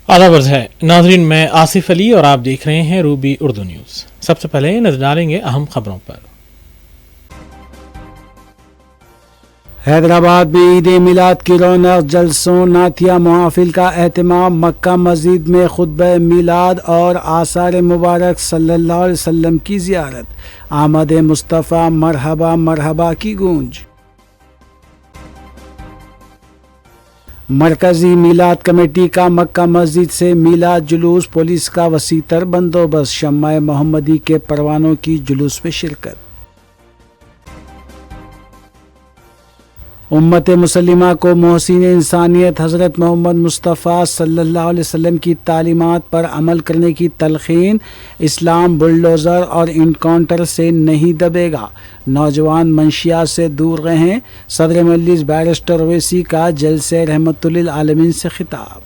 آداب عرض ہے ناظرین، میں آصف علی اور آپ دیکھ رہے ہیں روبی اردو نیوز۔ سب سے پہلے نظر ڈالیں گے اہم خبروں پر۔ حیدرآباد میں عید میلاد کی رونق، جلسوں نعتیہ محافل کا اہتمام، مکہ مسجد میں خطبہ میلاد اور آثار مبارک صلی اللہ علیہ وسلم کی زیارت، آمد مصطفیٰ مرحبا مرحبا کی گونج۔ مرکزی میلاد کمیٹی کا مکہ مسجد سے میلاد جلوس، پولیس کا وسیع تر بندوبست، شمع محمدی کے پروانوں کی جلوس میں شرکت۔ امت مسلمہ کو محسن انسانیت حضرت محمد مصطفیٰ صلی اللہ علیہ وسلم کی تعلیمات پر عمل کرنے کی تلقین، اسلام بلڈوزر اور انکاؤنٹر سے نہیں دبے گا، نوجوان منشیات سے دور رہیں، صدر مجلس بیرسٹر اویسی کا جلسہ رحمت للعالمین سے خطاب۔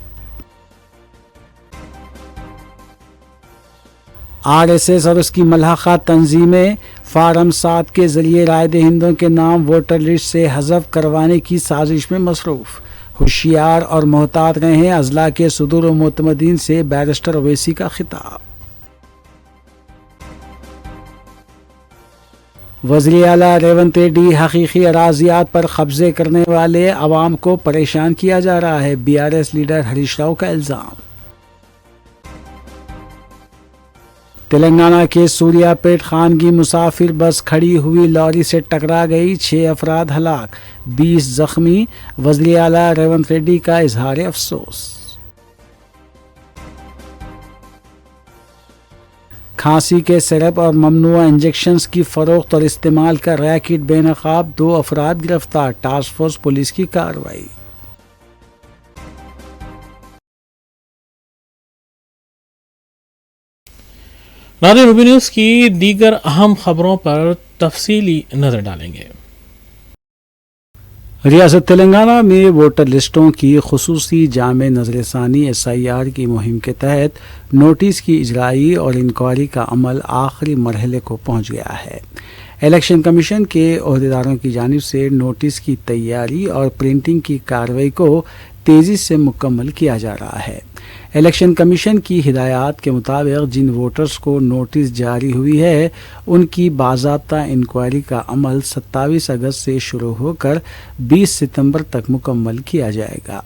RSS اور اس کی ملحقہ تنظیمیں فارم 7 کے ذریعے رائے دہندوں کے نام ووٹر لسٹ سے حذف کروانے کی سازش میں مصروف، ہوشیار اور محتاط رہیں، اضلاع کے صدور و معتمدین سے بیرسٹر اویسی کا خطاب۔ وزیر اعلیٰ ریونت ریڈی، حقیقی اراضیات پر قبضے کرنے والے عوام کو پریشان کیا جا رہا ہے، BRS لیڈر ہریش راؤ کا الزام۔ تلنگانہ کے سوریہ پیٹ خانگی مسافر بس کھڑی ہوئی لاری سے ٹکرا گئی، 6 افراد ہلاک، 20 زخمی، وزیر اعلیٰ ریونت ریڈی کا اظہار افسوس۔ کھانسی کے سرپ اور ممنوعہ انجیکشنز کی فروخت اور استعمال کا ریکٹ بے نقاب، 2 افراد گرفتار، ٹاسک فورس پولیس کی کارروائی۔ ناظرین، روبی نیوز کی دیگر اہم خبروں پر تفصیلی نظر ڈالیں گے۔ ریاست تلنگانہ میں ووٹر لسٹوں کی خصوصی جامع نظر ثانی SIR کی مہم کے تحت نوٹس کی اجرائی اور انکوائری کا عمل آخری مرحلے کو پہنچ گیا ہے۔ الیکشن کمیشن کے عہدیداروں کی جانب سے نوٹس کی تیاری اور پرنٹنگ کی کارروائی کو تیزی سے مکمل کیا جا رہا ہے۔ الیکشن کمیشن کی ہدایات کے مطابق جن ووٹرز کو نوٹس جاری ہوئی ہے ان کی باضابطہ انکوائری کا عمل 27 اگست سے شروع ہو کر 20 ستمبر تک مکمل کیا جائے گا۔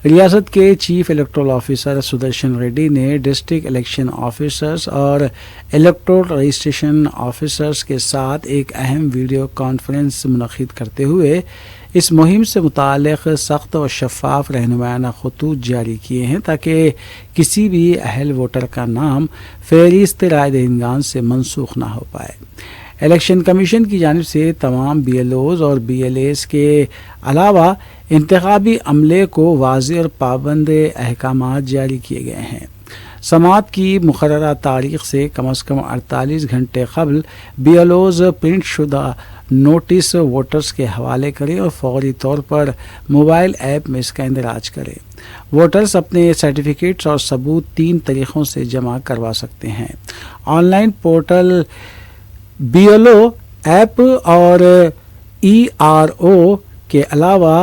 ریاست کے chief electoral officer Sudarshan ready نے ڈسٹرکٹ الیکشن آفیسرز اور الیکٹورل رجسٹریشن آفیسرز کے ساتھ ایک اہم ویڈیو کانفرنس منعقد کرتے ہوئے اس مہم سے متعلق سخت و شفاف رہنمایانہ خطوط جاری کیے ہیں تاکہ کسی بھی اہل ووٹر کا نام فہرست رائے دہندگان سے منسوخ نہ ہو پائے۔ الیکشن کمیشن کی جانب سے تمام BLOز اور BLAs کے علاوہ انتخابی عملے کو واضح اور پابند احکامات جاری کیے گئے ہیں۔ سماعت کی مقررہ تاریخ سے کم از کم 48 گھنٹے قبل BLOز پرنٹ شدہ نوٹس ووٹرز کے حوالے کریں اور فوری طور پر موبائل ایپ میں اس کا اندراج کریں۔ ووٹرز اپنے سرٹیفکیٹس اور ثبوت 3 طریقوں سے جمع کروا سکتے ہیں: on line portal, BLO app اور ERO کے علاوہ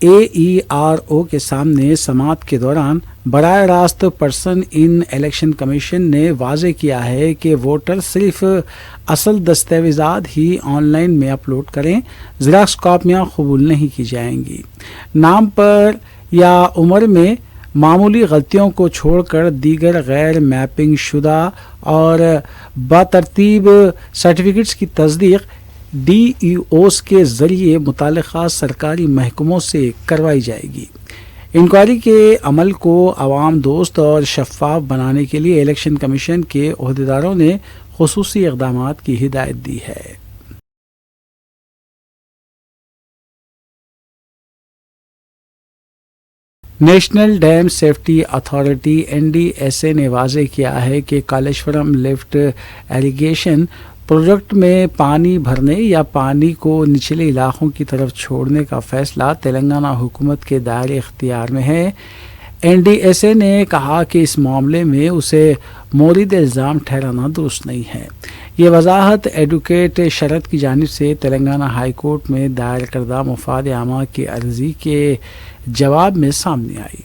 AERO کے سامنے سماعت کے دوران براہ راست پرسن ان الیکشن کمیشن نے واضح کیا ہے کہ ووٹر صرف اصل دستاویزات ہی آن لائن میں اپلوڈ کریں، زیراکس کاپیاں قبول نہیں کی جائیں گی۔ نام پر یا عمر میں معمولی غلطیوں کو چھوڑ کر دیگر غیر میپنگ شدہ اور بترتیب سرٹیفکیٹس کی تصدیق DEOs کے ذریعے متعلقہ سرکاری محکموں سے کروائی جائے گی۔ انکوائری کے عمل کو عوام دوست اور شفاف بنانے کے لیے الیکشن کمیشن کے عہدیداروں نے خصوصی اقدامات کی ہدایت دی ہے۔ National Dam Safety Authority NDSA نے واضح کیا ہے کہ کالیشورم لفٹ ایریگیشن پروجیکٹ میں پانی بھرنے یا پانی کو نچلے علاقوں کی طرف چھوڑنے کا فیصلہ تلنگانہ حکومت کے دائرے اختیار میں ہے۔ NDSA نے کہا کہ اس معاملے میں اسے مورد الزام ٹھہرانا درست نہیں ہے۔ یہ وضاحت ایڈوکیٹ شرد کی جانب سے تلنگانہ ہائی کورٹ میں دائر کردہ مفاد عامہ کی عرضی کے جواب میں سامنے آئی۔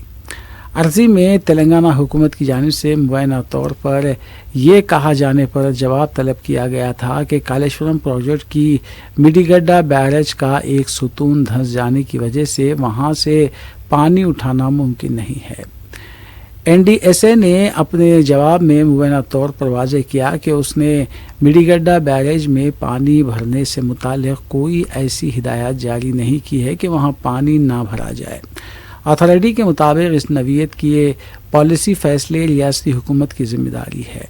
عرضی میں تلنگانہ حکومت کی جانب سے مبینہ طور پر یہ کہا جانے پر جواب طلب کیا گیا تھا کہ کالیشورم پروجیکٹ کی میڈیگڈا بیرج کا ایک ستون دھنس جانے کی وجہ سے وہاں سے پانی اٹھانا ممکن نہیں ہے۔ این ڈی ایس اے نے اپنے جواب میں مبینہ طور پر واضح کیا کہ اس نے میڈیگڈا بیرج میں پانی بھرنے سے متعلق کوئی ایسی ہدایات جاری نہیں کی ہے کہ وہاں پانی نہ بھرا جائے۔ اتھارٹی کے مطابق اس نوعیت کی یہ پالیسی فیصلے ریاستی حکومت کی ذمہ داری ہے۔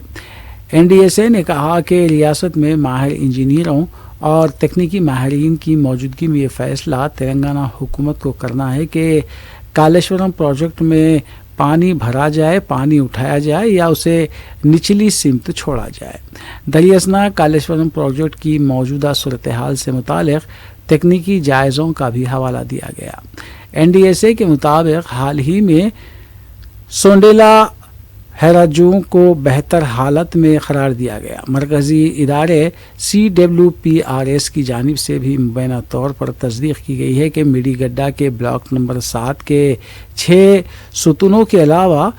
این ڈی ایس اے نے کہا کہ ریاست میں ماہر انجینئروں اور تکنیکی ماہرین کی موجودگی میں یہ فیصلہ تلنگانہ حکومت کو کرنا ہے کہ کالیشورم پروجیکٹ میں پانی بھرا جائے، پانی اٹھایا جائے یا اسے نچلی سمت چھوڑا جائے۔ دریاسنا کالیشورم پروجیکٹ کی موجودہ صورتحال سے متعلق تکنیکی جائزوں کا بھی حوالہ دیا گیا۔ این ڈی ایس اے کے مطابق حال ہی میں سونڈیلا ہیراجوں کو بہتر حالت میں قرار دیا گیا۔ مرکزی ادارے C W P R S کی جانب سے بھی مبینہ طور پر تصدیق کی گئی ہے کہ میڈیگڈا کے بلاک نمبر 7 کے 6 ستونوں کے علاوہ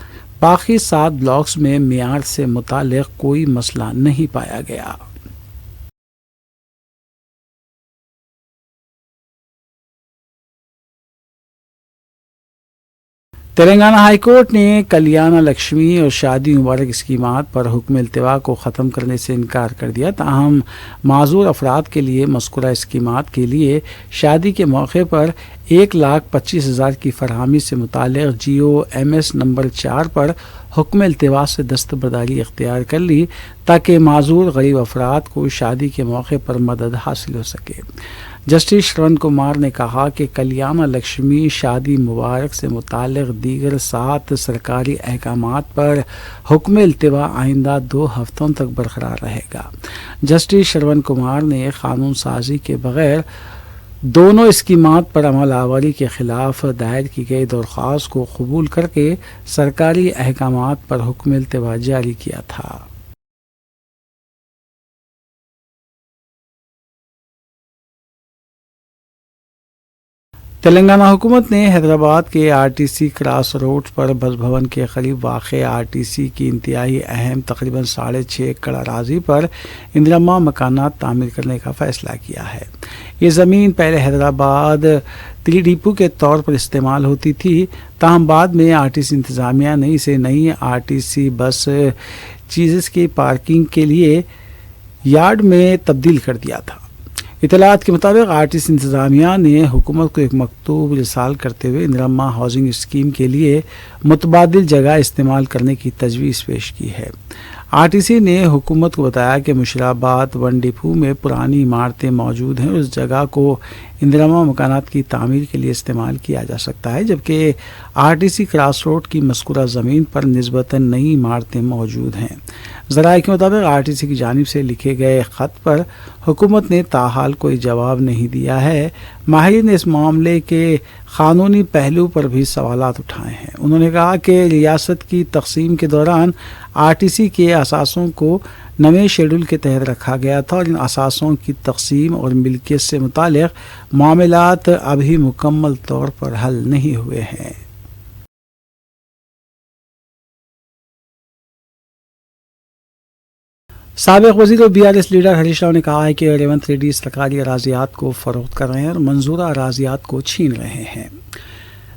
باقی 7 بلاکس میں معیار سے متعلق کوئی مسئلہ نہیں پایا گیا۔ تلنگانہ ہائی کورٹ نے کلیانہ لکشمی اور شادی مبارک اسکیمات پر حکم التوا کو ختم کرنے سے انکار کر دیا، تاہم معذور افراد کے لیے مذکورہ اسکیمات کے لیے شادی کے موقع پر 1,25,000 کی فراہمی سے متعلق جی او ایم ایس نمبر 4 پر حکم التوا سے دستبرداری اختیار کر لی تاکہ معذور غریب افراد کو شادی کے موقع پر مدد حاصل ہو سکے۔ جسٹس شرون کمار نے کہا کہ کلیانہ لکشمی شادی مبارک سے متعلق دیگر 7 سرکاری احکامات پر حکم التوا آئندہ 2 ہفتوں تک برقرار رہے گا۔ جسٹس شرون کمار نے قانون سازی کے بغیر دونوں اسکیمات پر عمل آوری کے خلاف دائر کی گئی درخواست کو قبول کر کے سرکاری احکامات پر حکم التوا جاری کیا تھا۔ تلنگانہ حکومت نے حیدرآباد کے R T C cross road پر بس بھون کے قریب واقع آر ٹی سی کی انتہائی اہم تقریباً 6.5 ایکڑ اراضی پر اندرما مکانات تعمیر کرنے کا فیصلہ کیا ہے۔ یہ زمین پہلے حیدرآباد تری ڈیپو کے طور پر استعمال ہوتی تھی، تاہم بعد میں آر ٹی سی انتظامیہ نے اسے نئی آر ٹی سی بس چیزز کی پارکنگ کے لیے یارڈ میں تبدیل کر دیا تھا۔ اطلاعات کے مطابق آر ٹی سی انتظامیہ نے حکومت کو ایک مکتوب ارسال کرتے ہوئے اندرما ہاؤسنگ اسکیم کے لیے متبادل جگہ استعمال کرنے کی تجویز پیش کی ہے۔ آر ٹی سی نے حکومت کو بتایا کہ مشراباد 1 ڈپو میں پرانی عمارتیں موجود ہیں، اس جگہ کو اندرما مکانات کی تعمیر کے لیے استعمال کیا جا سکتا ہے، جبکہ R T C cross road کی مذکورہ زمین پر نسبتاً نئی عمارتیں موجود ہیں۔ ذرائع کے مطابق آر ٹی سی کی جانب سے لکھے گئے خط پر حکومت نے تاحال کوئی جواب نہیں دیا ہے۔ ماہرین نے اس معاملے کے قانونی پہلو پر بھی سوالات اٹھائے ہیں۔ انہوں نے کہا کہ ریاست کی تقسیم کے دوران آر ٹی سی کے اثاثوں کو نئے شیڈول کے تحت رکھا گیا تھا اور ان اثاثوں کی تقسیم اور ملکیت سے متعلق معاملات ابھی مکمل طور پر حل نہیں ہوئے ہیں۔ سابق وزیر اور B R S leader Harish Rao نے کہا ہے کہ ریونت ریڈی سرکاری اراضیات کو فروخت کر رہے ہیں اور منظورہ اراضیات کو چھین رہے ہیں۔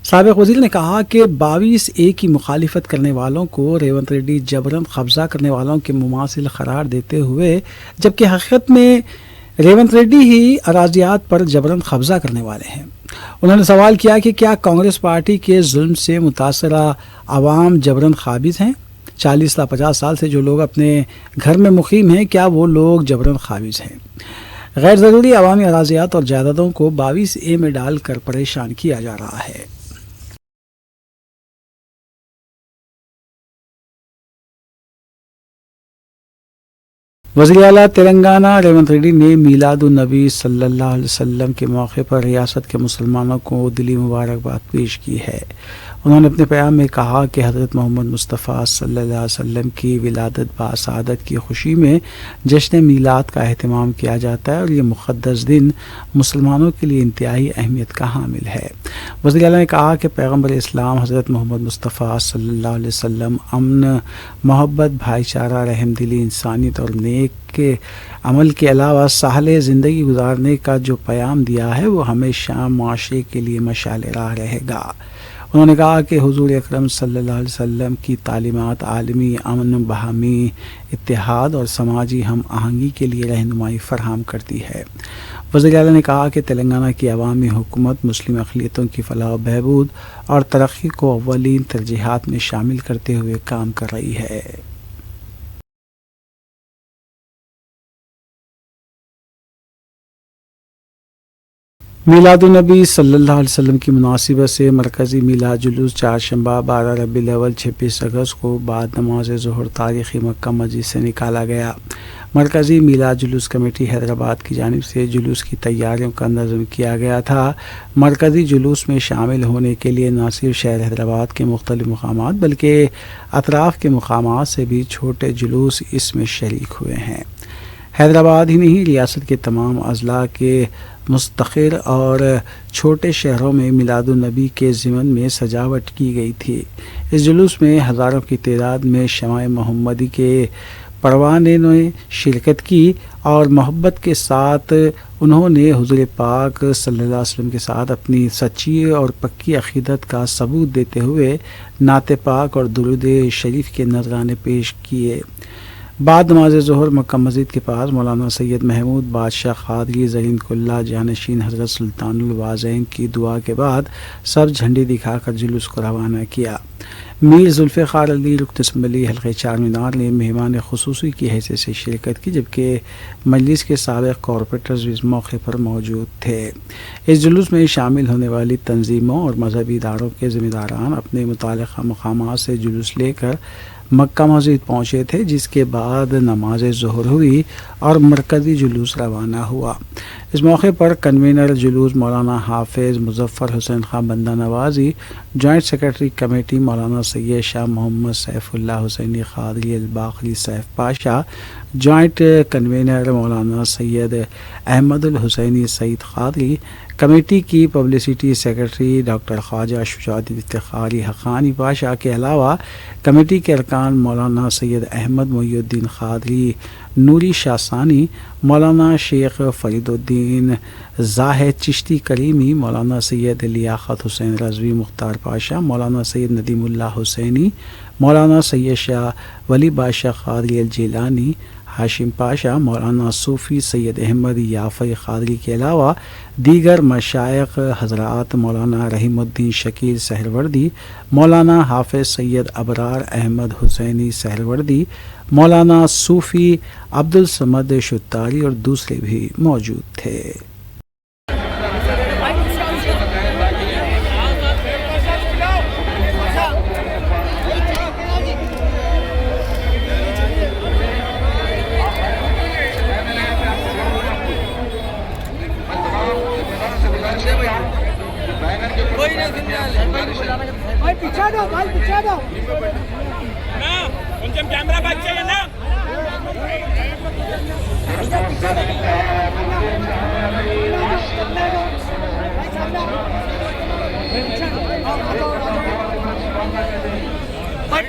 سابق وزیر نے کہا کہ 22A کی مخالفت کرنے والوں کو ریونت ریڈی جبراً قبضہ کرنے والوں کے مماثل قرار دیتے ہوئے، جبکہ حقیقت میں ریونت ریڈی ہی اراضیات پر جبراً قبضہ کرنے والے ہیں۔ انہوں نے سوال کیا کہ کیا کانگریس پارٹی کے ظلم سے متاثرہ عوام جبراً قابض ہیں؟ 40 تا 50 سال سے جو لوگ اپنے گھر میں مقیم ہیں، کیا وہ لوگ جبراً قابض ہیں؟ غیر ضروری عوامی اراضیات اور جائیدادوں کو 22A میں ڈال کر پریشان کیا جا رہا ہے۔ وزیر اعلیٰ تلنگانہ ریونت ریڈی نے میلاد النبی صلی اللہ علیہ وسلم کے موقع پر ریاست کے مسلمانوں کو دلی مبارکباد پیش کی ہے۔ انہوں نے اپنے پیام میں کہا کہ حضرت محمد مصطفیٰ صلی اللہ علیہ وسلم کی ولادت باسعادت کی خوشی میں جشن میلاد کا اہتمام کیا جاتا ہے اور یہ مقدس دن مسلمانوں کے لیے انتہائی اہمیت کا حامل ہے۔ وزیر اعلیٰ نے کہا کہ پیغمبر اسلام حضرت محمد مصطفیٰ صلی اللہ علیہ وسلم امن، محبت، بھائی چارہ، رحم دلی، انسانیت اور نیک کے عمل کے علاوہ سہل زندگی گزارنے کا جو پیام دیا ہے وہ ہمیشہ معاشرے کے لیے مشعل راہ رہے گا۔ انہوں نے کہا کہ حضور اکرم صلی اللہ علیہ وسلم کی تعلیمات عالمی امن، باہمی اتحاد اور سماجی ہم آہنگی کے لیے رہنمائی فراہم کرتی ہے۔ وزیر اعلیٰ نے کہا کہ تلنگانہ کی عوامی حکومت مسلم اقلیتوں کی فلاح و بہبود اور ترقی کو اولین ترجیحات میں شامل کرتے ہوئے کام کر رہی ہے۔ میلاد النبی صلی اللہ علیہ وسلم کی مناسبت سے مرکزی میلاد جلوس چہارشنبہ 12 ربیع الاول 26 اگست کو بعد نماز ظہر تاریخی مکہ مسجد سے نکالا گیا۔ مرکزی میلاد جلوس کمیٹی حیدرآباد کی جانب سے جلوس کی تیاریوں کا نظم کیا گیا تھا۔ مرکزی جلوس میں شامل ہونے کے لیے نہ صرف شہر حیدرآباد کے مختلف مقامات بلکہ اطراف کے مقامات سے بھی چھوٹے جلوس اس میں شریک ہوئے ہیں۔ حیدرآباد ہی نہیں، ریاست کے تمام اضلاع کے مستقر اور چھوٹے شہروں میں میلاد النبی کے ضمن میں سجاوٹ کی گئی تھی۔ اس جلوس میں ہزاروں کی تعداد میں شمع محمدی کے پروانے نے شرکت کی اور محبت کے ساتھ انہوں نے حضور پاک صلی اللہ علیہ وسلم کے ساتھ اپنی سچی اور پکی عقیدت کا ثبوت دیتے ہوئے نعت پاک اور درود شریف کے نذرانے پیش کیے۔ بعد نماز ظہر مکہ مسجد کے پاس مولانا سید محمود بادشاہ قادری زرین کلہ جانشین حضرت سلطان الوازین کی دعا کے بعد سب جھنڈی دکھا کر جلوس کو روانہ کیا۔ میر ذوالفقار علی رکن اسمبلی حلقہ چار مینار نے مہمان خصوصی کی حیثیت سے شرکت کی، جبکہ مجلس کے سابق کارپوریٹرز اس موقع پر موجود تھے۔ اس جلوس میں شامل ہونے والی تنظیموں اور مذہبی اداروں کے ذمہ داران اپنے متعلقہ مقامات سے جلوس لے کر مکہ مسجد پہنچے تھے، جس کے بعد نماز ظہر ہوئی اور مرکزی جلوس روانہ ہوا۔ اس موقع پر کنوینر جلوس مولانا حافظ مظفر حسین خان بندہ نوازی، joint secretary committee Maulana Syed Shah Mohammed Saif Ullah Hussaini Qadri Albaqri Saif Pasha, joint convener Maulana Syed Ahmed Alhussaini Saeed Qadri, committee کی publicity secretary doctor Khwaja Shujaat Iftikhari Haqqani Pasha کے علاوہ کمیٹی کے ارکان مولانا سید احمد محی الدین قادری نوری شاہ ثانی، مولانا شیخ فرید الدین زاہد چشتی کریمی، مولانا سید لیاقت حسین رضوی مختار پاشا، مولانا سید ندیم اللہ حسینی، مولانا سید شاہ ولی بادشاہ قادری الجیلانی، ہاشم پاشا، مولانا صوفی سید احمد یافعی قادری کے علاوہ دیگر مشائخ حضرات مولانا رحیم الدین شکیل سہروردی، مولانا حافظ سید ابرار احمد حسینی سہروردی، مولانا صوفی عبدالصمد شتاری اور دوسرے بھی موجود تھے۔ కొంచెం కెమెరా బ్యాక్ చేయండి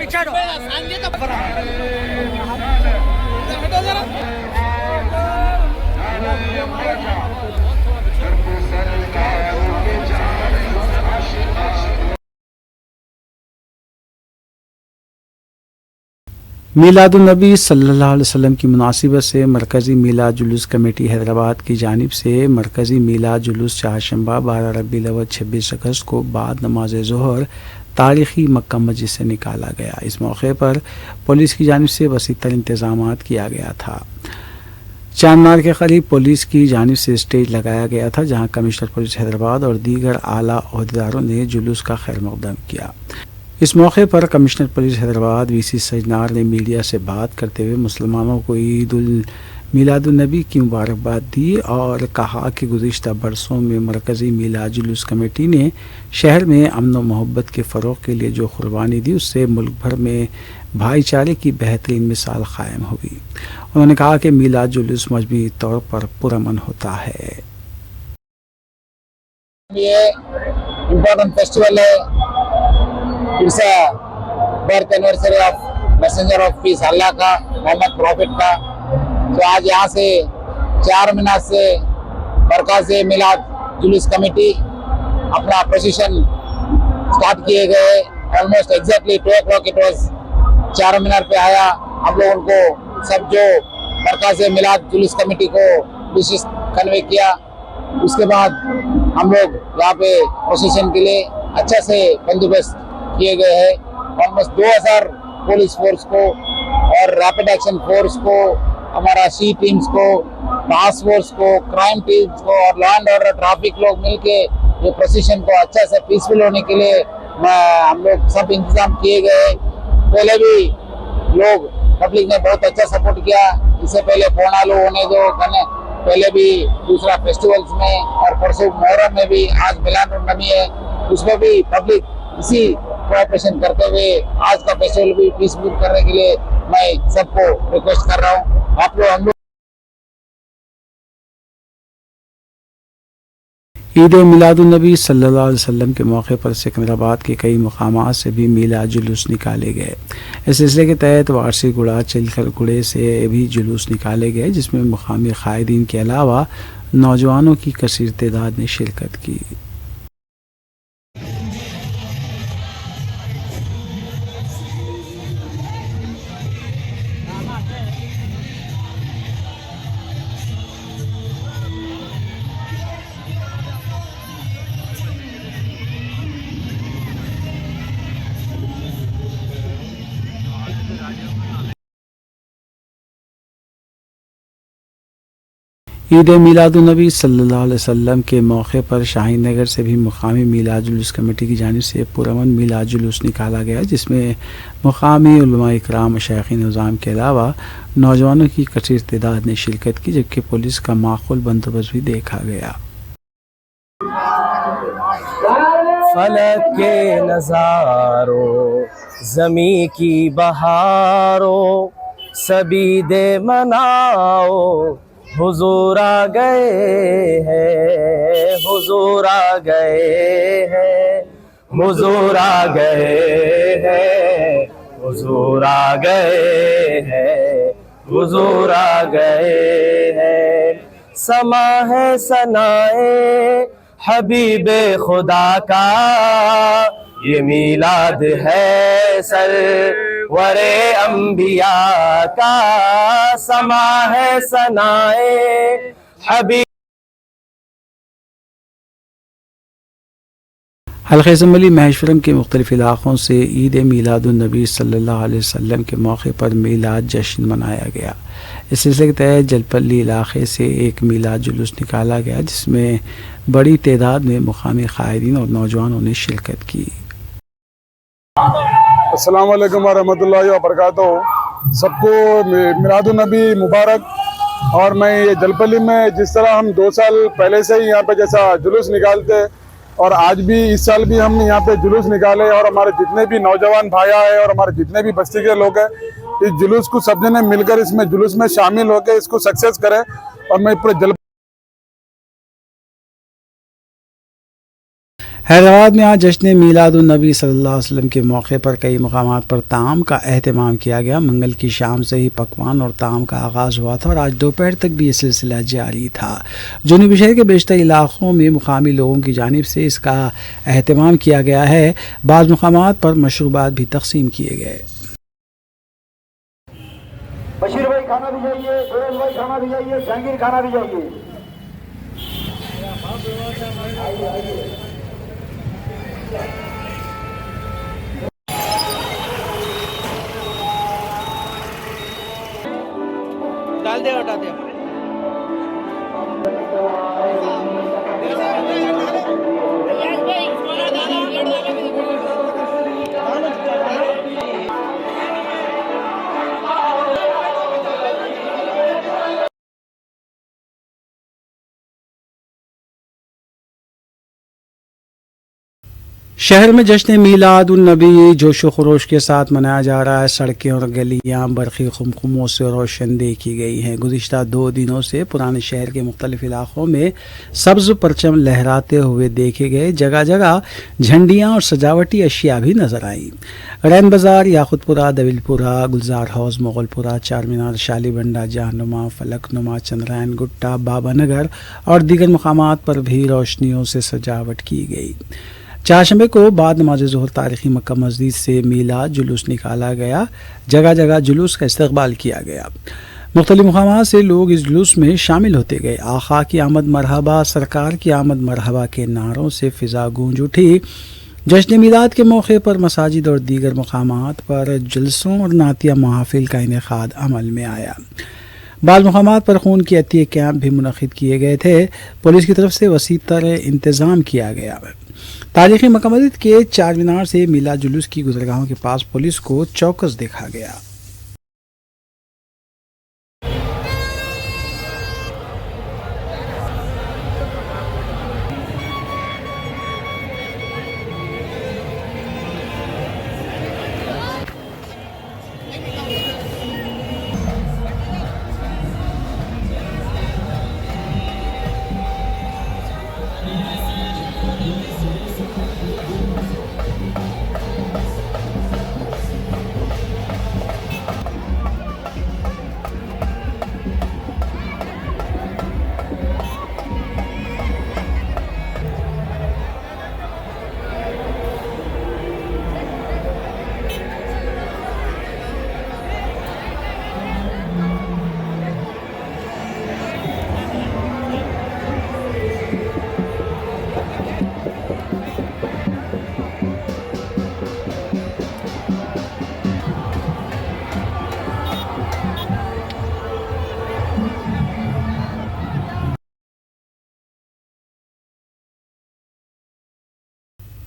పిచ్చాడు میلاد النبی صلی اللہ علیہ وسلم کی مناسبت سے مرکزی میلاد جلوس کمیٹی حیدرآباد کی جانب سے مرکزی میلاد جلوس چہارشنبہ 12 ربیع الاول 26 اگست کو بعد نماز ظہر تاریخی مکہ مسجد سے نکالا گیا۔ اس موقع پر پولیس کی جانب سے وسیع تر انتظامات کیا گیا تھا۔ چار مینار کے قریب پولیس کی جانب سے اسٹیج لگایا گیا تھا، جہاں کمشنر پولیس حیدرآباد اور دیگر اعلیٰ عہدیداروں نے جلوس کا خیر مقدم کیا۔ اس موقع پر کمشنر پولیس حیدرآباد وی سی سجنار نے میڈیا سے بات کرتے ہوئے مسلمانوں کو عید میلاد النبی کی مبارکباد دی اور کہا کہ گزشتہ برسوں میں مرکزی میلاد جلوس کمیٹی نے شہر میں امن و محبت کے فروغ کے لیے جو قربانی دی اس سے ملک بھر میں بھائی چارے کی بہترین مثال قائم ہوئی۔ انہوں نے کہا کہ میلاد جلوس مجموعی طور پر پرامن ہوتا ہے۔ یہ امپورٹنٹ فیسٹیول ہے، it's birth anniversary of messenger of peace Allah کا، محمد پروفٹ کا۔ تو آج یہاں سے 4 مینار سے مرکز میلاد جلوس کمیٹی اپنا پروسیشن سٹارٹ کیے گئے۔ Almost exactly 2 o'clock it was 4 مینار پہ آیا۔ ہم لوگوں کو سب جو مرکز میلاد جلوس کمیٹی کو وشز کنوے کیا، اس کے بعد ہم لوگ یہاں پہ پروسیشن کے لیے اچھا سے بندوبست کیے گئے ہیں۔ آلموسٹ 2000 پولیس فورس کو اور ریپڈ ایکشن فورس کو، ہمارا سی ٹیمز کو، ٹاسک فورس کو، کرائم ٹیمز کو اور لا اینڈ آرڈر ٹریفک لوگ مل کے یہ پروسیشن کو اچھا سے پیسفل ہونے کے لیے ہم لوگ سب انتظام کیے گئے۔ پہلے بھی لوگ پبلک نے بہت اچھا سپورٹ کیا، اس سے پہلے پونالو ہونے دو، پہلے بھی دوسرا فیسٹیولز میں اور پرسوں محرم میں بھی، آج میلاد النبی ہے، اس میں بھی پبلک اسی کوآپریشن کرتے ہوئے آج کا فیسٹیول بھی پیسفل کرنے کے لیے میں سب کو ریکویسٹ کر رہا ہوں۔ آپ لوگ ہم لوگ عید میلاد النبی صلی اللہ علیہ وسلم کے موقع پر سکندرآباد کے کئی مقامات سے بھی میلاد جلوس نکالے گئے۔ اس سلسلے کے تحت وارسی گڑا چلکھل گڑے سے بھی جلوس نکالے گئے، جس میں مقامی قائدین کے علاوہ نوجوانوں کی کثیر تعداد نے شرکت کی۔ عید میلاد النبی صلی اللہ علیہ وسلم کے موقع پر شاہین نگر سے بھی مقامی میلاد جلوس کمیٹی کی جانب سے پرامن میلاد جلوس نکالا گیا، جس میں مقامی علماء اکرام، مشائخ نظام کے علاوہ نوجوانوں کی کثیر تعداد نے شرکت کی، جبکہ پولیس کا معقول بندوبست بھی دیکھا گیا۔ فلک کے نظاروں، زمیں کی بہاروں، سبھی دے مناؤ، حضور آ گئے ہیں، حضور آ گئے ہیں، حضور آ گئے ہیں، حضور آ گئے ہیں، حضور آ گئے ہیں۔ سما ہے ثنائے حبیب خدا کا، یہ میلاد ہے سرور انبیاء کا، سما ہے ثنائے حبیب۔ حلقہ اسمبلی مہیشورم کے مختلف علاقوں سے عید میلاد النبی صلی اللہ علیہ وسلم کے موقع پر میلاد جشن منایا گیا۔ اس سلسلے کے تحت جلپلی علاقے سے ایک میلاد جلوس نکالا گیا، جس میں بڑی تعداد میں مقامی قائدین اور نوجوانوں نے شرکت کی۔ السلام علیکم ورحمۃ اللہ وبرکاتہ۔ سب کو میلاد النبی مبارک۔ اور میں یہ جلپلی میں جس طرح ہم 2 سال پہلے سے ہی یہاں پہ جیسا جلوس نکالتے، اور آج بھی اس سال بھی ہم یہاں پہ جلوس نکالے، اور ہمارے جتنے بھی نوجوان بھائی آئے اور ہمارے جتنے بھی بستی کے لوگ ہیں، اس جلوس کو سب نے مل کر اس میں جلوس میں شامل ہو کے اس کو سکسیس کریں۔ اور میں پورے حیدرآباد میں آج جشن میلاد النبی صلی اللہ علیہ وسلم کے موقع پر کئی مقامات پر طعام کا اہتمام کیا گیا۔ منگل کی شام سے ہی پکوان اور طعام کا آغاز ہوا تھا اور آج دوپہر تک بھی یہ سلسلہ جاری تھا۔ جنوبی شہر کے بیشتر علاقوں میں مقامی لوگوں کی جانب سے اس کا اہتمام کیا گیا ہے۔ بعض مقامات پر مشروبات بھی تقسیم کیے گئے۔ بشیر بھائی کھانا بھی چاہیے، سہیل بھائی کھانا بھی چاہیے، جہانگیر کھانا بھی چاہیے۔ ڈال دے، ہٹا دے۔ شہر میں جشن میلاد النبی جوش و خروش کے ساتھ منایا جا رہا ہے۔ سڑکیں اور گلیاں برقی خمخموں سے روشن دیکھی گئی ہیں۔ گزشتہ 2 دنوں سے پرانے شہر کے مختلف علاقوں میں سبز پرچم لہراتے ہوئے دیکھے گئے۔ جگہ جگہ جھنڈیاں اور سجاوٹی اشیاء بھی نظر آئیں۔ رین بازار، یاقوت پورہ، دویل پورہ، گلزار ہاؤس، مغل پورہ، چار مینار، شالی بنڈا، جہنما، فلک نما، چندرائن گٹا، بابا نگر اور دیگر مقامات پر بھی روشنیوں سے سجاوٹ کی گئی۔ چہارشنبے کو بعد نماز ظہر تاریخی مکہ مسجد سے میلاد جلوس نکالا گیا۔ جگہ جگہ جلوس کا استقبال کیا گیا۔ مختلف مقامات سے لوگ اس جلوس میں شامل ہوتے گئے۔ آقا کی آمد مرحبا، سرکار کی آمد مرحبا کے نعروں سے فضا گونج اٹھی۔ جشن میلاد کے موقع پر مساجد اور دیگر مقامات پر جلسوں اور نعتیہ محافل کا انعقاد عمل میں آیا۔ بعض مقامات پر خون کے عطیہ کیمپ بھی منعقد کیے گئے تھے۔ پولیس کی طرف سے وسیع تر انتظام کیا گیا۔ تاریخی مکہ مسجد کے چار مینار سے میلاد جلوس کی گزرگاہوں کے پاس پولیس کو چوکس دیکھا گیا۔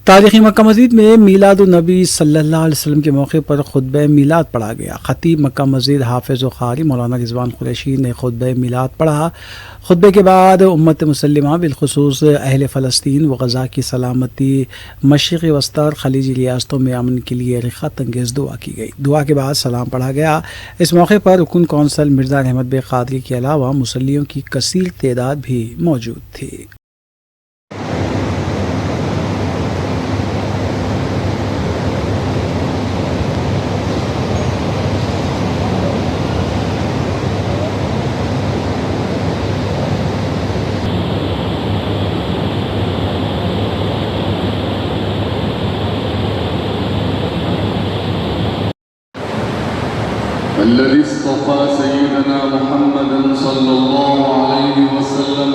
تاریخی مکہ مسجد میں میلاد النبی صلی اللہ علیہ وسلم کے موقع پر خطبہ میلاد پڑھا گیا۔ خطیب مکہ مسجد حافظ و قاری مولانا رضوان قریشی نے خطبہ میلاد پڑھا۔ خطبے کے بعد امت مسلمہ بالخصوص اہل فلسطین و غزہ کی سلامتی، مشرق وسطی اور خلیجی ریاستوں میں امن کے لیے رغبت انگیز دعا کی گئی۔ دعا کے بعد سلام پڑھا گیا۔ اس موقع پر رکن کونسل مرزا احمد بے قادری کے علاوہ مسلیوں کی کثیر تعداد بھی موجود تھی۔ الذي اصطفى سيدنا محمدا صلى الله عليه وسلم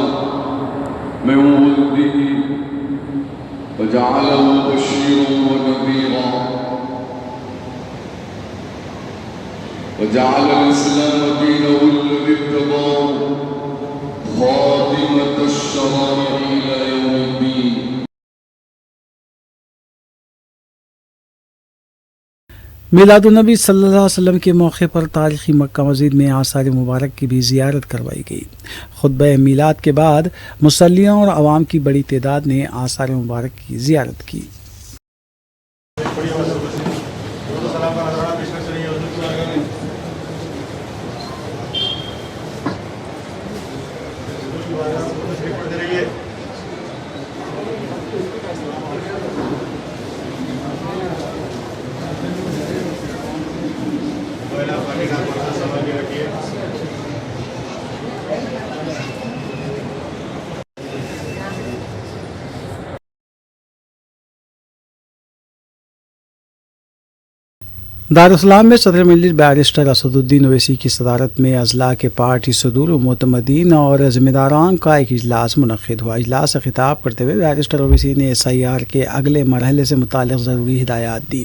من ولده وجعله بشيرا ونذيرا وجعل الإسلام دينه الذي ارتضاه خاتمة الشرائع إلى يوم الدين۔ میلاد النبی صلی اللہ علیہ وسلم کے موقع پر تاریخی مکہ مسجد میں آثار مبارک کی بھی زیارت کروائی گئی۔ خطبہ میلاد کے بعد مصلیوں اور عوام کی بڑی تعداد نے آثار مبارک کی زیارت کی۔ دارالسلام میں صدر مجلس بیرسٹر اسد الدین اویسی کی صدارت میں اضلاع کے پارٹی صدور و معتمدین اور ذمہ داران کا ایک اجلاس منعقد ہوا۔ اجلاس سے خطاب کرتے ہوئے بیرسٹر اویسی نے SIR کے اگلے مرحلے سے متعلق ضروری ہدایات دی۔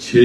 6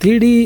3D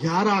11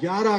11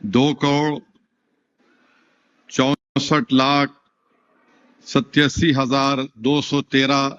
2,64,87,213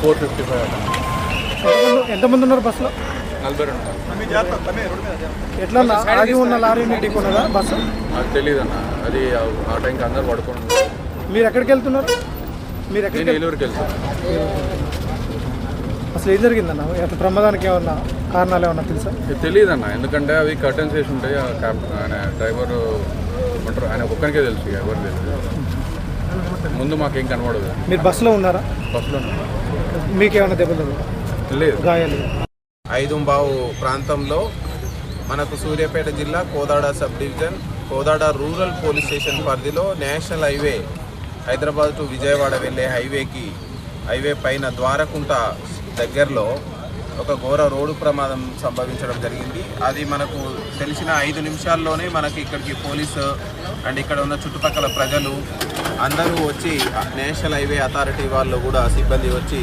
455 ఎంతమంది ఉన్నారు బస్సులో? 42 ఎట్లా ఆగి ఉన్న లారీని ఢీకొన్నదా బస్సు? నాకు తెలియదన్న, అది ఆ టైంకి అందరు పడుకొని. మీరు ఎక్కడికి వెళ్తున్నారు? నేను ఏలూరుకి వెళ్తాను. అసలు ఏం జరిగిందన్న? ప్రమాదానికి ఏమన్నా కారణాలు ఏమన్నా తెలుసా? తెలియదన్న, ఎందుకంటే అవి కర్టన్స్ వేసి ఉంటాయి. ఆయన డ్రైవర్ ఉంటారు, ఆయన ఒక్కరికే తెలుసు, ఎవరు తెలుసు. ముందు మాకేం కనబడదు. మీరు బస్సులో ఉన్నారా? బస్సులో మీకేమైనా దెబ్బలు లేదు? గాయాలు? 5:15 ప్రాంతంలో మనకు సూర్యాపేట జిల్లా Kodad sub division Kodad rural police station పరిధిలో national highway Hyderabad to Vijayawada వెళ్ళే హైవే పైన ద్వారకుంట దగ్గరలో ఒక ఘోర రోడ్డు ప్రమాదం సంభవించడం జరిగింది. అది మనకు తెలిసిన 5 నిమిషాల్లోనే మనకి ఇక్కడికి పోలీసు అండ్ ఇక్కడ ఉన్న చుట్టుపక్కల ప్రజలు అందరూ వచ్చి నేషనల్ హైవే అథారిటీ వాళ్ళు కూడా సిబ్బంది వచ్చి